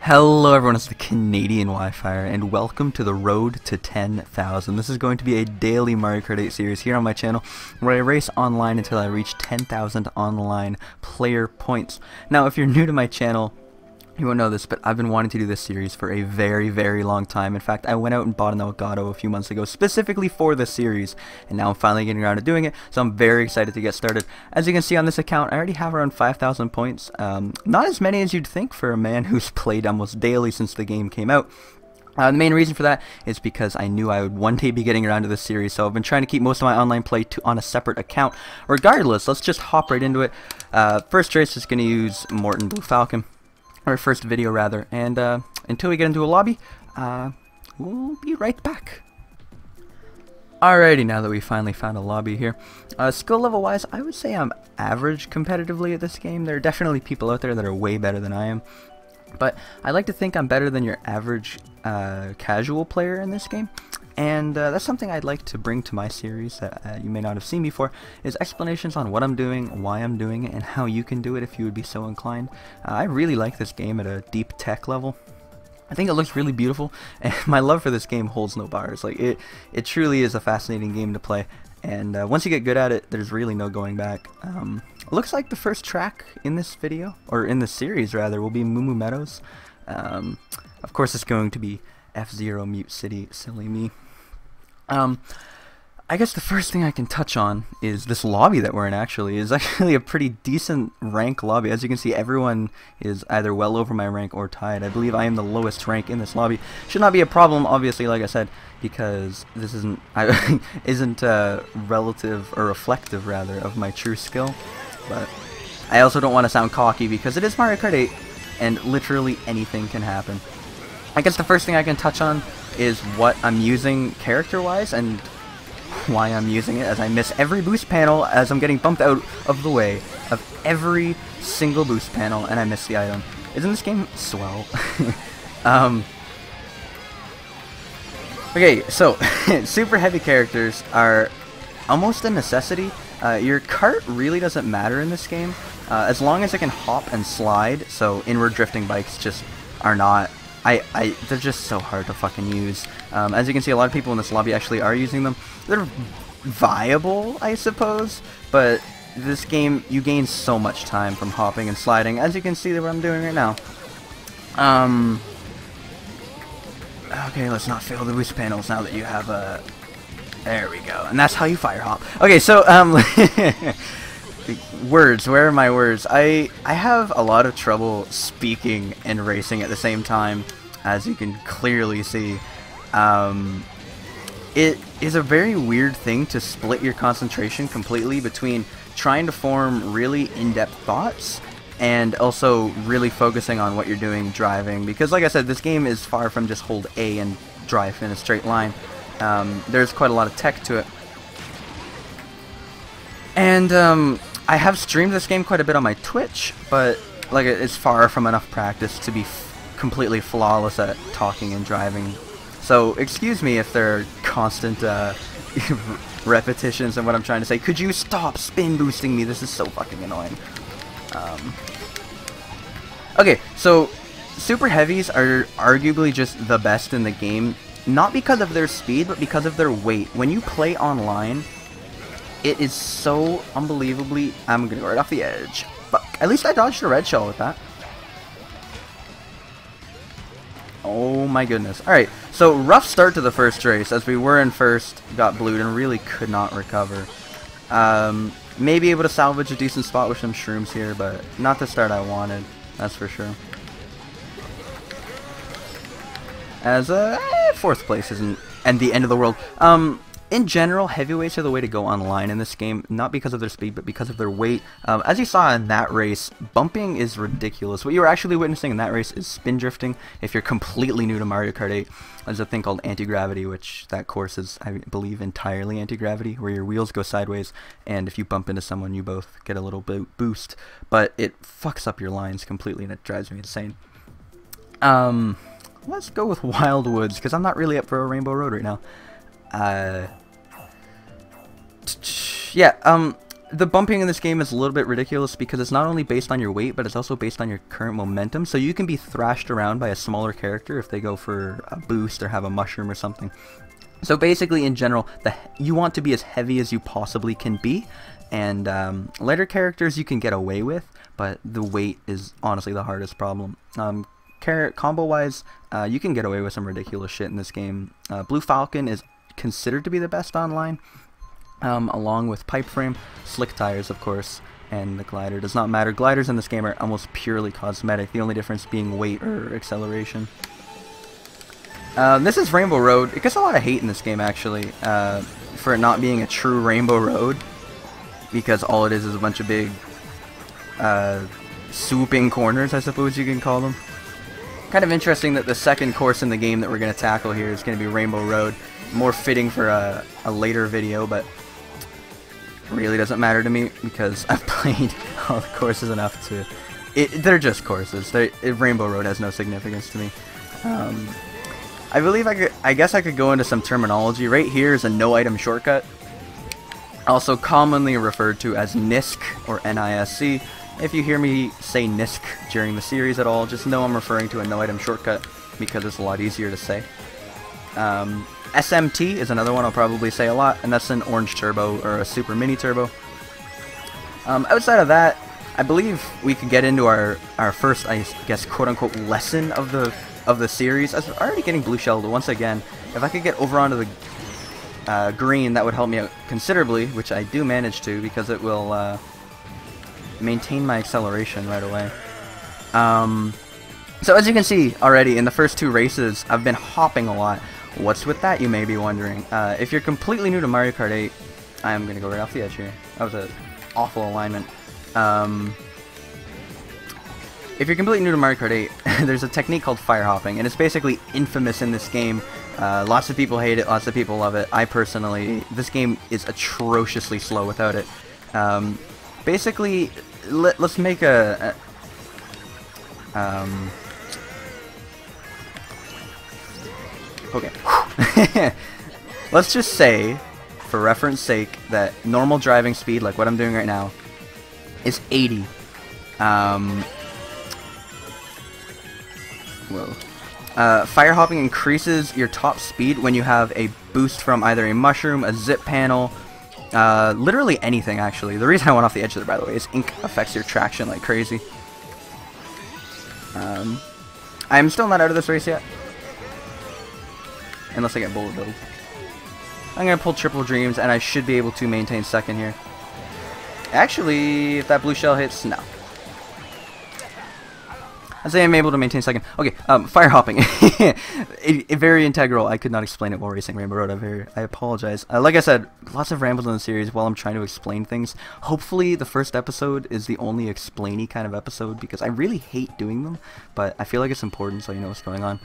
Hello everyone, it's the Canadian Wifier, and welcome to the road to 10,000. This is going to be a daily Mario Kart 8 series here on my channel, where I race online until I reach 10,000 online player points. Now, if you're new to my channel, you won't know this, but I've been wanting to do this series for a very long time. In fact, I went out and bought an Elgato a few months ago specifically for this series, and now I'm finally getting around to doing it, so I'm very excited to get started. As you can see on this account, I already have around 5,000 points. Not as many as you'd think for a man who's played almost daily since the game came out. The main reason for that is because I knew I would one day be getting around to this series, so I've been trying to keep most of my online play on a separate account. Regardless, let's just hop right into it. First race is going to use Morton Blue Falcon. Our first video rather, and until we get into a lobby, we'll be right back. Alrighty, now that we finally found a lobby here, skill level wise, I would say I'm average competitively at this game. There are definitely people out there that are way better than I am, but I like to think I'm better than your average casual player in this game. And that's something I'd like to bring to my series that you may not have seen before, is explanations on what I'm doing, why I'm doing it, and how you can do it if you would be so inclined. I really like this game at a deep tech level. I think it looks really beautiful, and my love for this game holds no bars. Like it truly is a fascinating game to play, and once you get good at it, there's really no going back. It looks like the first track in this video, or in the series rather, will be Moo Moo Meadows. Of course it's going to be F-Zero Mute City, silly me. I guess the first thing I can touch on is this lobby that we're in. Actually, is actually a pretty decent rank lobby. As you can see, everyone is either well over my rank or tied. I believe I am the lowest rank in this lobby. Should not be a problem, obviously, like I said, because this isn't relative or reflective rather of my true skill. But I also don't want to sound cocky because it is Mario Kart 8, and literally anything can happen. I guess the first thing I can touch on is what I'm using character-wise and why I'm using it, as I miss every boost panel as I'm getting bumped out of the way of every single boost panel, and I miss the item. Isn't this game swell? Okay, so super heavy characters are almost a necessity. Your cart really doesn't matter in this game, as long as it can hop and slide, so inward drifting bikes just are not... they're just so hard to fucking use. As you can see, a lot of people in this lobby actually are using them. They're viable, I suppose, but this game, you gain so much time from hopping and sliding, as you can see what I'm doing right now. Okay, let's not fail the boost panels now that you have a... There we go, and that's how you fire hop. Okay, so, words, where are my words? I have a lot of trouble speaking and racing at the same time, as you can clearly see. It is a very weird thing to split your concentration completely between trying to form really in-depth thoughts and also really focusing on what you're doing driving, because like I said, this game is far from just hold A and drive in a straight line. There's quite a lot of tech to it. And I have streamed this game quite a bit on my Twitch, but like it's far from enough practice to be completely flawless at talking and driving. So excuse me if there are constant repetitions in what I'm trying to say. Could you stop spin boosting me? This is so fucking annoying. Okay, so super heavies are arguably just the best in the game, not because of their speed, but because of their weight. When you play online, it is so unbelievably... I'm gonna go right off the edge. Fuck. At least I dodged a red shell with that. Oh my goodness. Alright, so rough start to the first race, as we were in first, got blued, and really could not recover. Maybe able to salvage a decent spot with some shrooms here, but not the start I wanted, that's for sure. As fourth place isn't and the end of the world. In general, heavyweights are the way to go online in this game, not because of their speed, but because of their weight. As you saw in that race, bumping is ridiculous. What you were actually witnessing in that race is spin drifting. If you're completely new to Mario Kart 8, there's a thing called anti-gravity, which that course is, I believe, entirely anti-gravity, where your wheels go sideways, and if you bump into someone, you both get a little boost. But it fucks up your lines completely, and it drives me insane. Let's go with Wild Woods, because I'm not really up for a Rainbow Road right now. Yeah, the bumping in this game is a little bit ridiculous because it's not only based on your weight, but it's also based on your current momentum. So you can be thrashed around by a smaller character if they go for a boost or have a mushroom or something. So basically, in general, you want to be as heavy as you possibly can be, and lighter characters you can get away with, but the weight is honestly the hardest problem. Combo-wise, you can get away with some ridiculous shit in this game. Blue Falcon is considered to be the best online. Along with Pipe Frame, Slick Tires, of course, and the Glider. Does not matter. Gliders in this game are almost purely cosmetic, the only difference being weight or acceleration. This is Rainbow Road. It gets a lot of hate in this game, actually, for it not being a true Rainbow Road, because all it is a bunch of big, swooping corners, I suppose you can call them. Kind of interesting that the second course in the game that we're going to tackle here is going to be Rainbow Road. More fitting for a later video, but really doesn't matter to me because I've played all the courses enough to... they're just courses. Rainbow Road has no significance to me. I believe I guess I could go into some terminology. Right here is a no-item shortcut, also commonly referred to as NISC or NISC. If you hear me say NISC during the series at all, just know I'm referring to a no-item shortcut because it's a lot easier to say. SMT is another one I'll probably say a lot, and that's an orange turbo or a super mini turbo. Outside of that, I believe we could get into our first, I guess, quote-unquote lesson of the series. I was already getting blue shelled once again. If I could get over onto the green, that would help me out considerably, which I do manage to because it will maintain my acceleration right away. So as you can see already in the first two races, I've been hopping a lot. What's with that, you may be wondering. If you're completely new to Mario Kart 8, I'm going to go right off the edge here. That was an awful alignment. If you're completely new to Mario Kart 8, there's a technique called fire hopping, and it's basically infamous in this game. Lots of people hate it, lots of people love it. I personally, this game is atrociously slow without it. Basically, let's make okay. Let's just say, for reference sake, that normal driving speed, like what I'm doing right now, is 80. Fire hopping increases your top speed when you have a boost from either a mushroom, a zip panel, literally anything, actually. The reason I went off the edge there, by the way, is ink affects your traction like crazy. I'm still not out of this race yet. Unless I get bullet build. I'm going to pull triple dreams, and I should be able to maintain second here. Actually, if that blue shell hits, no. I'd say I'm able to maintain second. Okay, fire hopping. Very integral. I could not explain it while racing Rainbow Road. I apologize. Like I said, lots of rambles in the series while I'm trying to explain things. Hopefully the first episode is the only explainy kind of episode, because I really hate doing them, but I feel like it's important so you know what's going on.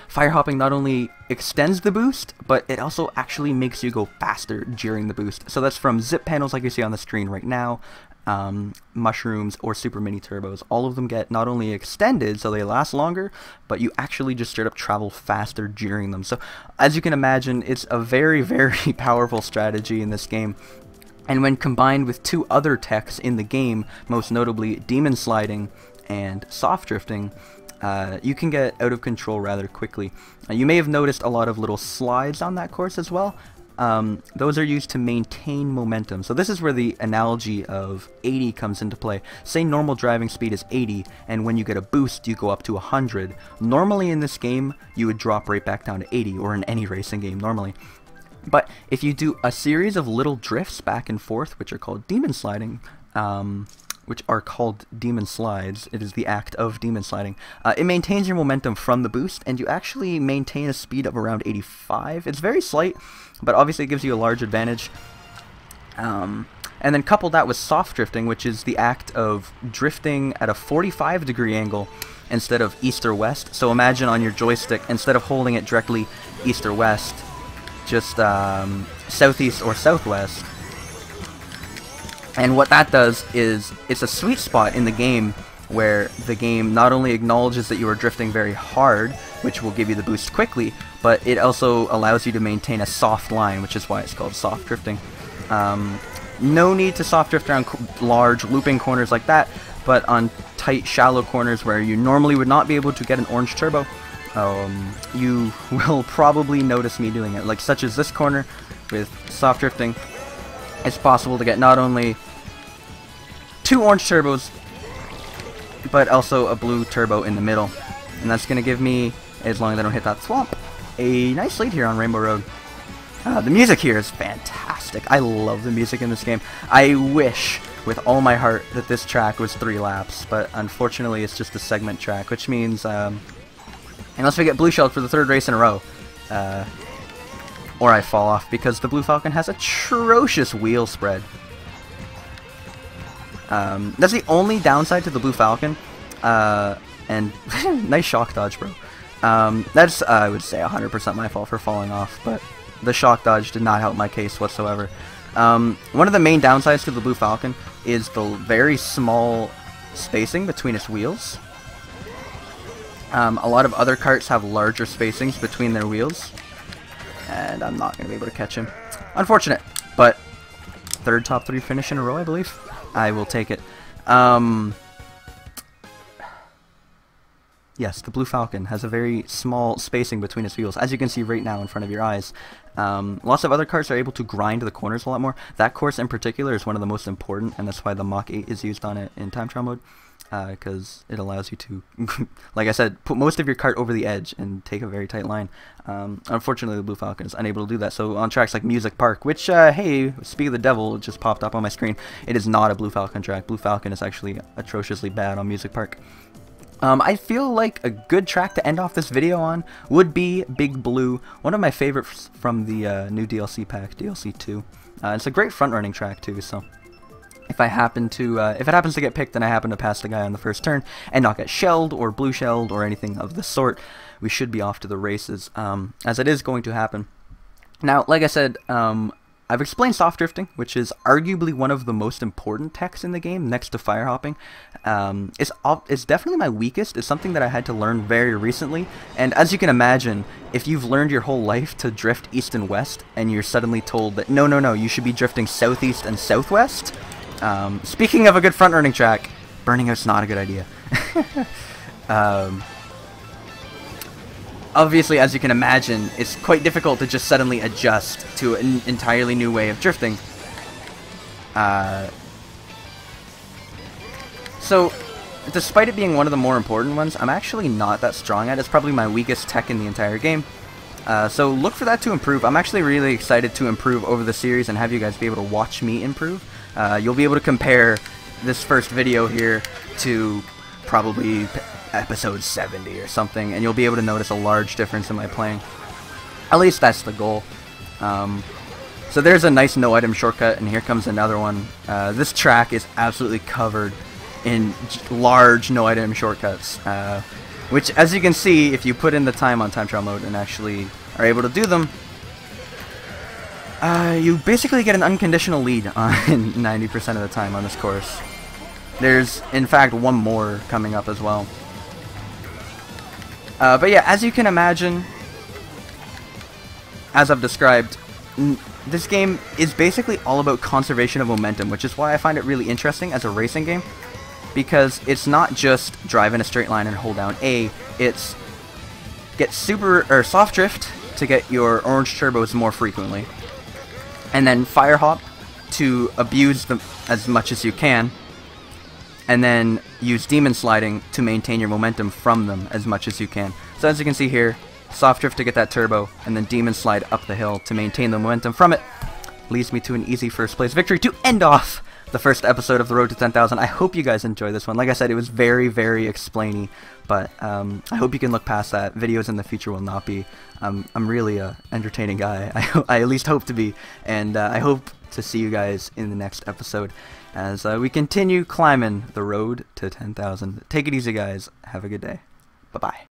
Fire hopping not only extends the boost, but it also actually makes you go faster during the boost. So that's from zip panels like you see on the screen right now, mushrooms, or super mini turbos. All of them get not only extended so they last longer, but you actually just straight up travel faster during them. So as you can imagine, it's a very, very powerful strategy in this game. And when combined with two other techs in the game, most notably demon sliding and soft drifting, you can get out of control rather quickly. You may have noticed a lot of little slides on that course as well. Those are used to maintain momentum. So this is where the analogy of 80 comes into play. Say normal driving speed is 80, and when you get a boost, you go up to 100. Normally in this game, you would drop right back down to 80, or in any racing game normally. But if you do a series of little drifts back and forth, which are called demon sliding, it is the act of demon sliding. It maintains your momentum from the boost, and you actually maintain a speed of around 85. It's very slight, but obviously it gives you a large advantage. And then couple that with soft drifting, which is the act of drifting at a 45-degree angle instead of east or west. So imagine on your joystick, instead of holding it directly east or west, just southeast or southwest. And what that does is, it's a sweet spot in the game where the game not only acknowledges that you are drifting very hard, which will give you the boost quickly, but it also allows you to maintain a soft line, which is why it's called soft drifting. No need to soft drift around large looping corners like that, but on tight, shallow corners where you normally would not be able to get an orange turbo, you will probably notice me doing it. Like such as this corner with soft drifting, it's possible to get not only 2 orange turbos, but also a blue turbo in the middle. And that's going to give me, as long as I don't hit that swamp, a nice lead here on Rainbow Road. The music here is fantastic. I love the music in this game. I wish with all my heart that this track was 3 laps, but unfortunately it's just a segment track, which means unless we get blue shelled for the 3rd race in a row, or I fall off, because the Blue Falcon has atrocious wheel spread. That's the only downside to the Blue Falcon, and nice shock dodge, bro. That's, I would say, 100% my fault for falling off, but the shock dodge did not help my case whatsoever. One of the main downsides to the Blue Falcon is the very small spacing between its wheels. A lot of other karts have larger spacings between their wheels, and I'm not going to be able to catch him. Unfortunate, but 3rd top 3 finish in a row, I believe. I will take it. Yes, the Blue Falcon has a very small spacing between its wheels, as you can see right now in front of your eyes. Lots of other karts are able to grind the corners a lot more. That course in particular is one of the most important, and that's why the Mach 8 is used on it in time trial mode, because it allows you to, like I said, put most of your kart over the edge and take a very tight line. Unfortunately, the Blue Falcon is unable to do that, so on tracks like Music Park, which, hey, speak of the devil, it just popped up on my screen, it is not a Blue Falcon track. Blue Falcon is actually atrociously bad on Music Park. I feel like a good track to end off this video on would be Big Blue, one of my favorites from the new DLC pack, DLC 2. It's a great front-running track too, so if I happen to, if it happens to get picked and I happen to pass the guy on the first turn and not get shelled or blue shelled or anything of the sort, we should be off to the races, as it is going to happen. Now, like I said, I've explained soft drifting, which is arguably one of the most important techs in the game, next to fire hopping. It's definitely my weakest. It's something that I had to learn very recently, and as you can imagine, if you've learned your whole life to drift east and west, and you're suddenly told that no, you should be drifting southeast and southwest. Speaking of a good front-running track, burning out's not a good idea. Obviously, as you can imagine, it's quite difficult to just suddenly adjust to an entirely new way of drifting. So, despite it being one of the more important ones, I'm actually not that strong at it. It's probably my weakest tech in the entire game. So look for that to improve. I'm actually really excited to improve over the series and have you guys be able to watch me improve. You'll be able to compare this first video here to probably episode 70 or something, and you'll be able to notice a large difference in my playing. At least that's the goal. So there's a nice no item shortcut, and here comes another one. This track is absolutely covered in large no item shortcuts, which, as you can see, if you put in the time on time trial mode and actually are able to do them, you basically get an unconditional lead on 90% of the time on this course. There's, in fact, one more coming up as well. But yeah, as you can imagine, as I've described, this game is basically all about conservation of momentum, which is why I find it really interesting as a racing game, because it's not just drive in a straight line and hold down A, it's get soft drift to get your orange turbos more frequently, and then fire hop to abuse them as much as you can, and then use demon sliding to maintain your momentum from them as much as you can. So as you can see here, soft drift to get that turbo, and then demon slide up the hill to maintain the momentum from it, leads me to an easy first place victory to end off the first episode of the Road to 10,000. I hope you guys enjoy this one. Like I said, it was very, very explainy, but I hope you can look past that. Videos in the future will not be. I'm really a entertaining guy. I at least hope to be, and I hope to see you guys in the next episode as we continue climbing the road to 10,000. Take it easy, guys. Have a good day. Bye-bye.